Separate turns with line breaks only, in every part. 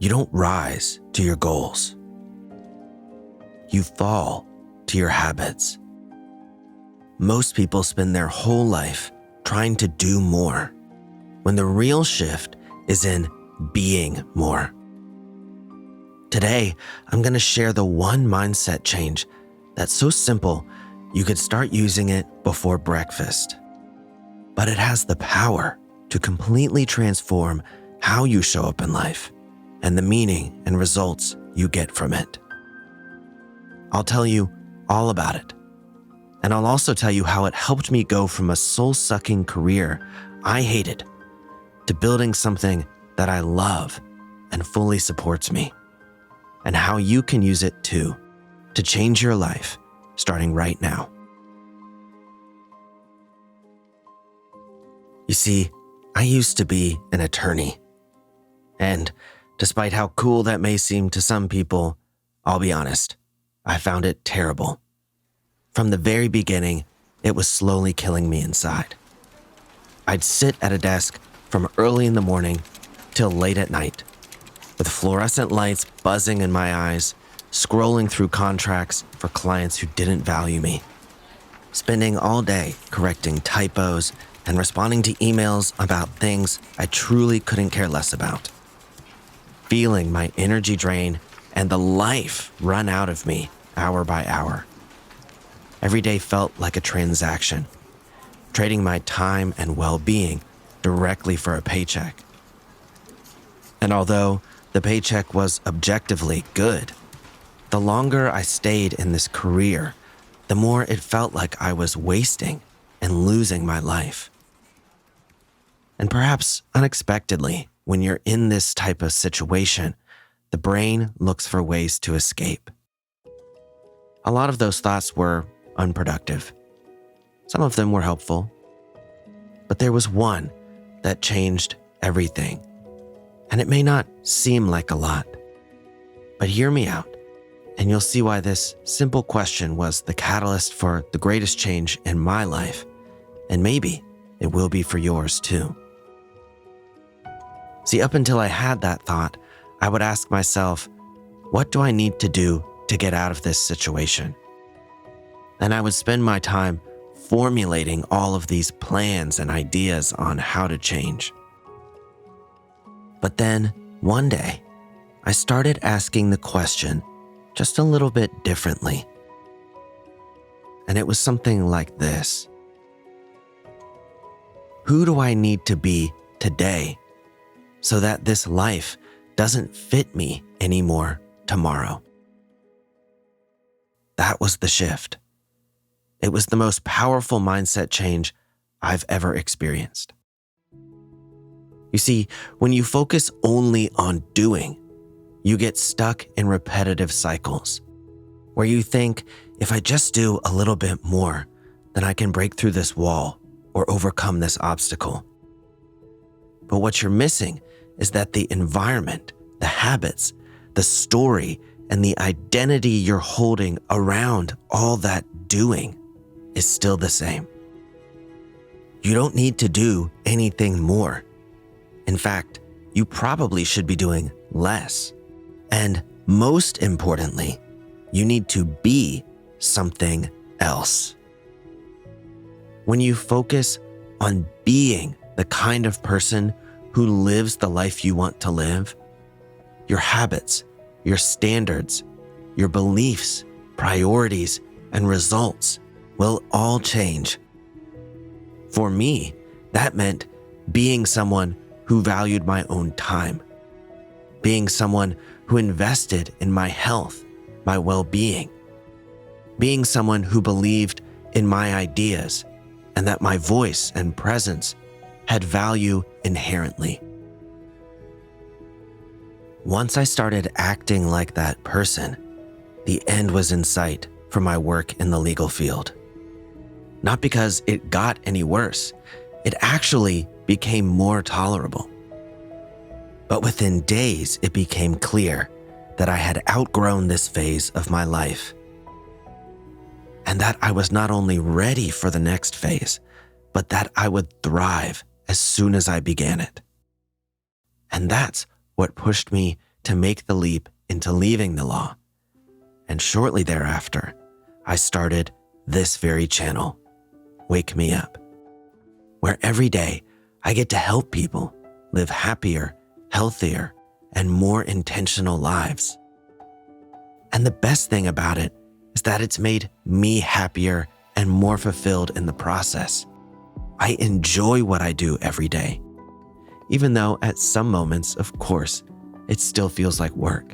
You don't rise to your goals. You fall to your habits. Most people spend their whole life trying to do more, when the real shift is in being more. Today, I'm going to share the one mindset change that's so simple you could start using it before breakfast. But it has the power to completely transform how you show up in life and the meaning and results you get from it. I'll tell you all about it. And I'll also tell you how it helped me go from a soul-sucking career I hated to building something that I love and fully supports me, and how you can use it too to change your life starting right now. You see, I used to be an attorney, and despite how cool that may seem to some people, I'll be honest, I found it terrible. From the very beginning, it was slowly killing me inside. I'd sit at a desk from early in the morning till late at night, with fluorescent lights buzzing in my eyes, scrolling through contracts for clients who didn't value me, spending all day correcting typos and responding to emails about things I truly couldn't care less about, feeling my energy drain and the life run out of me hour by hour. Every day felt like a transaction, trading my time and well-being directly for a paycheck. And although the paycheck was objectively good, the longer I stayed in this career, the more it felt like I was wasting and losing my life. And perhaps unexpectedly, when you're in this type of situation, the brain looks for ways to escape. A lot of those thoughts were unproductive. Some of them were helpful. But there was one that changed everything. And it may not seem like a lot, but hear me out, and you'll see why this simple question was the catalyst for the greatest change in my life, and maybe it will be for yours too. See, up until I had that thought, I would ask myself, what do I need to do to get out of this situation? And I would spend my time formulating all of these plans and ideas on how to change. But then, one day, I started asking the question just a little bit differently. And it was something like this. Who do I need to be today so that this life doesn't fit me anymore tomorrow? That was the shift. It was the most powerful mindset change I've ever experienced. You see, when you focus only on doing, you get stuck in repetitive cycles where you think, if I just do a little bit more, then I can break through this wall or overcome this obstacle. But what you're missing is that the environment, the habits, the story, and the identity you're holding around all that doing is still the same. You don't need to do anything more. In fact, you probably should be doing less. And most importantly, you need to be something else. When you focus on being the kind of person who lives the life you want to live, your habits, your standards, your beliefs, priorities, and results will all change. For me, that meant being someone who valued my own time, being someone who invested in my health, my well-being, being someone who believed in my ideas and that my voice and presence had value inherently. Once I started acting like that person, the end was in sight for my work in the legal field. Not because it got any worse, it actually became more tolerable. But within days, it became clear that I had outgrown this phase of my life, and that I was not only ready for the next phase, but that I would thrive as soon as I began it. And that's what pushed me to make the leap into leaving the law. And shortly thereafter, I started this very channel, Wake Me Up, where every day I get to help people live happier, healthier, and more intentional lives. And the best thing about it is that it's made me happier and more fulfilled in the process. I enjoy what I do every day, even though at some moments, of course, it still feels like work.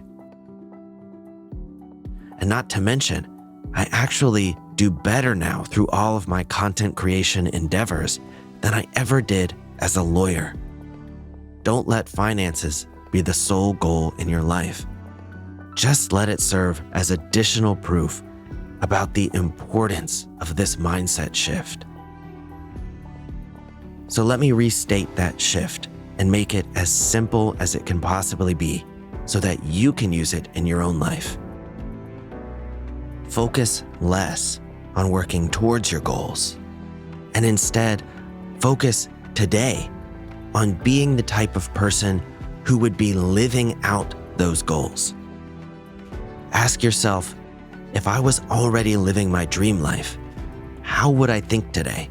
And not to mention, I actually do better now through all of my content creation endeavors than I ever did as a lawyer. Don't let finances be the sole goal in your life. Just let it serve as additional proof about the importance of this mindset shift. So let me restate that shift and make it as simple as it can possibly be so that you can use it in your own life. Focus less on working towards your goals, and instead focus today on being the type of person who would be living out those goals. Ask yourself, if I was already living my dream life, how would I think today?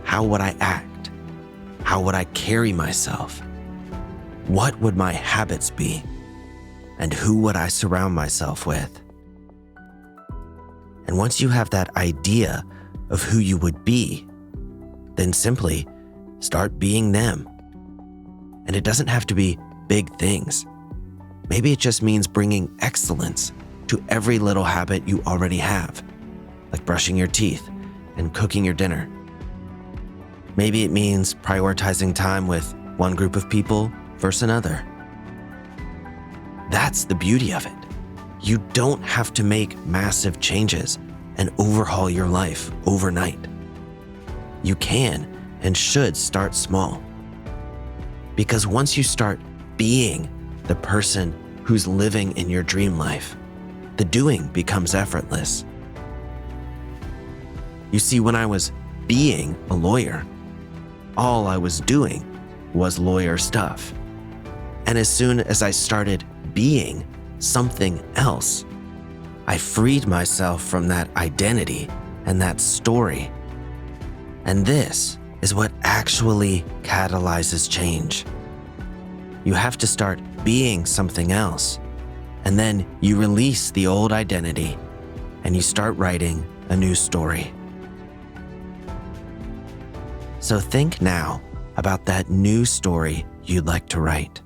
How would I act? How would I carry myself? What would my habits be? And who would I surround myself with? And once you have that idea of who you would be, then simply start being them. And it doesn't have to be big things. Maybe it just means bringing excellence to every little habit you already have, like brushing your teeth and cooking your dinner. Maybe it means prioritizing time with one group of people versus another. That's the beauty of it. You don't have to make massive changes and overhaul your life overnight. You can and should start small. Because once you start being the person who's living in your dream life, the doing becomes effortless. You see, when I was being a lawyer, all I was doing was lawyer stuff. And as soon as I started being something else, I freed myself from that identity and that story. And this is what actually catalyzes change. You have to start being something else, and then you release the old identity and you start writing a new story. So think now about that new story you'd like to write.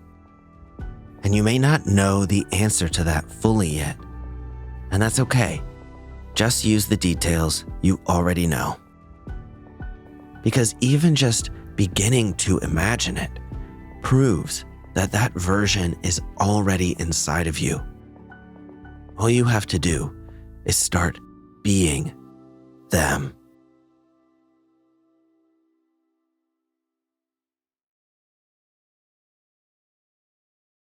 And you may not know the answer to that fully yet, and that's okay. Just use the details you already know. Because even just beginning to imagine it proves that that version is already inside of you. All you have to do is start being them.